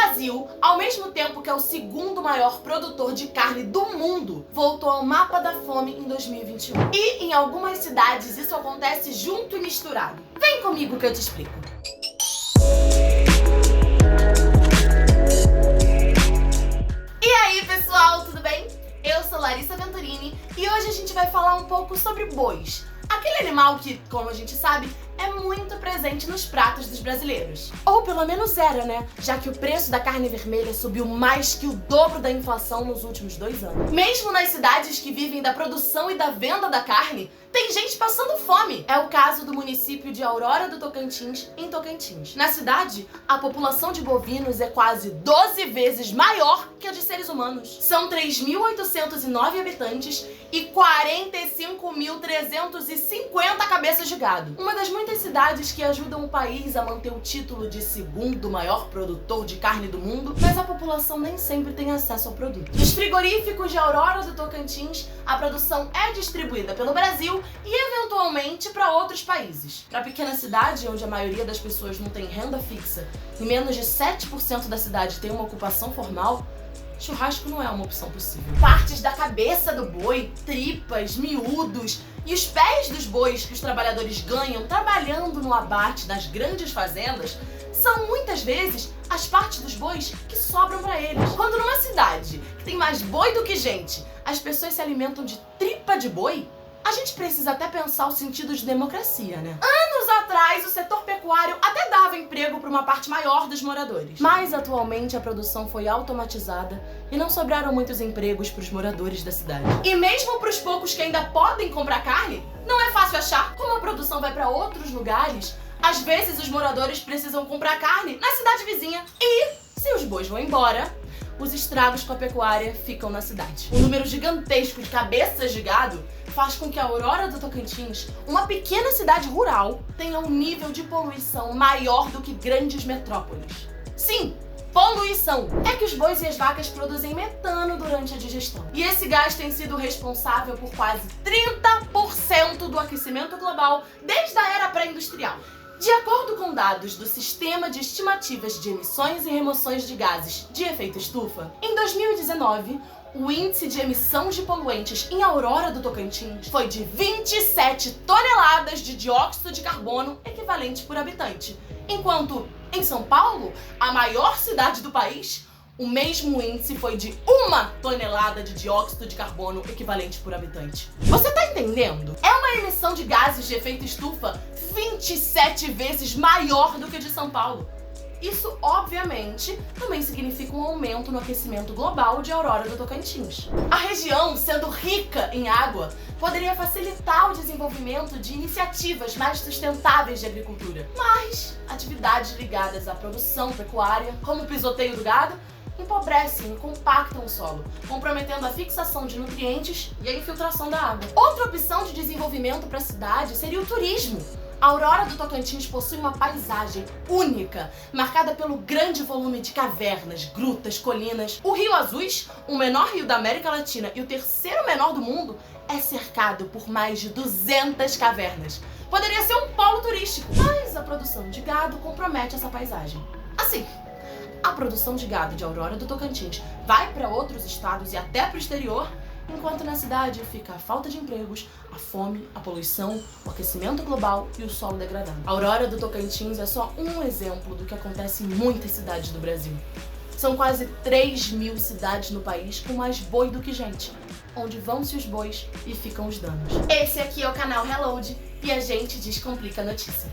Brasil, ao mesmo tempo que é o segundo maior produtor de carne do mundo, voltou ao mapa da fome em 2021. E em algumas cidades isso acontece junto e misturado. Vem comigo que eu te explico. E aí, pessoal, tudo bem? Eu sou Larissa Venturini e hoje a gente vai falar um pouco sobre bois. Aquele animal que, como a gente sabe, é muito presente nos pratos dos brasileiros. Ou pelo menos era, né? Já que o preço da carne vermelha subiu mais que o dobro da inflação nos últimos 2 anos. Mesmo nas cidades que vivem da produção e da venda da carne, tem gente passando fome. É o caso do município de Aurora do Tocantins, em Tocantins. Na cidade, a população de bovinos é quase 12 vezes maior que a de seres humanos. São 3.809 habitantes e 45.350 cabeças de gado. Uma das muitas cidades que ajudam o país a manter o título de segundo maior produtor de carne do mundo, mas a população nem sempre tem acesso ao produto. Nos frigoríficos de Aurora do Tocantins, a produção é distribuída pelo Brasil e eventualmente para outros países. Para a pequena cidade, onde a maioria das pessoas não tem renda fixa e menos de 7% da cidade tem uma ocupação formal, churrasco não é uma opção possível. Partes da cabeça do boi, tripas, miúdos e os pés dos bois que os trabalhadores ganham trabalhando no abate das grandes fazendas são muitas vezes as partes dos bois que sobram para eles. Quando numa cidade que tem mais boi do que gente, as pessoas se alimentam de tripa de boi, a gente precisa até pensar o sentido de democracia, né? Anos atrás, o setor pecuário até dava emprego para uma parte maior dos moradores. Mas atualmente a produção foi automatizada e não sobraram muitos empregos para os moradores da cidade. E mesmo para os poucos que ainda podem comprar carne, não é fácil achar. Como a produção vai para outros lugares, às vezes os moradores precisam comprar carne na cidade vizinha. E se os bois vão embora, os estragos com a pecuária ficam na cidade. O número gigantesco de cabeças de gado faz com que a Aurora do Tocantins, uma pequena cidade rural, tenha um nível de poluição maior do que grandes metrópoles. Sim, poluição! É que os bois e as vacas produzem metano durante a digestão. E esse gás tem sido responsável por quase 30% do aquecimento global desde a era pré-industrial. De acordo com dados do Sistema de Estimativas de Emissões e Remoções de Gases de Efeito Estufa, em 2019, o índice de emissão de poluentes em Aurora do Tocantins foi de 27 toneladas de dióxido de carbono equivalente por habitante, enquanto em São Paulo, a maior cidade do país, o mesmo índice foi de 1 tonelada de dióxido de carbono equivalente por habitante. Você tá entendendo? É uma emissão de gases de efeito estufa 27 vezes maior do que a de São Paulo. Isso, obviamente, também significa um aumento no aquecimento global de Aurora do Tocantins. A região, sendo rica em água, poderia facilitar o desenvolvimento de iniciativas mais sustentáveis de agricultura. Mas atividades ligadas à produção pecuária, como o pisoteio do gado, empobrecem e compactam o solo, comprometendo a fixação de nutrientes e a infiltração da água. Outra opção de desenvolvimento para a cidade seria o turismo. A Aurora do Tocantins possui uma paisagem única, marcada pelo grande volume de cavernas, grutas, colinas. O Rio Azuis, o menor rio da América Latina e o terceiro menor do mundo, é cercado por mais de 200 cavernas. Poderia ser um polo turístico, mas a produção de gado compromete essa paisagem. Assim, a produção de gado de Aurora do Tocantins vai para outros estados e até para o exterior, enquanto na cidade fica a falta de empregos, a fome, a poluição, o aquecimento global e o solo degradado. A Aurora do Tocantins é só um exemplo do que acontece em muitas cidades do Brasil. São quase 3.000 cidades no país com mais boi do que gente, onde vão-se os bois e ficam os danos. Esse aqui é o canal Reload e a gente descomplica a notícia.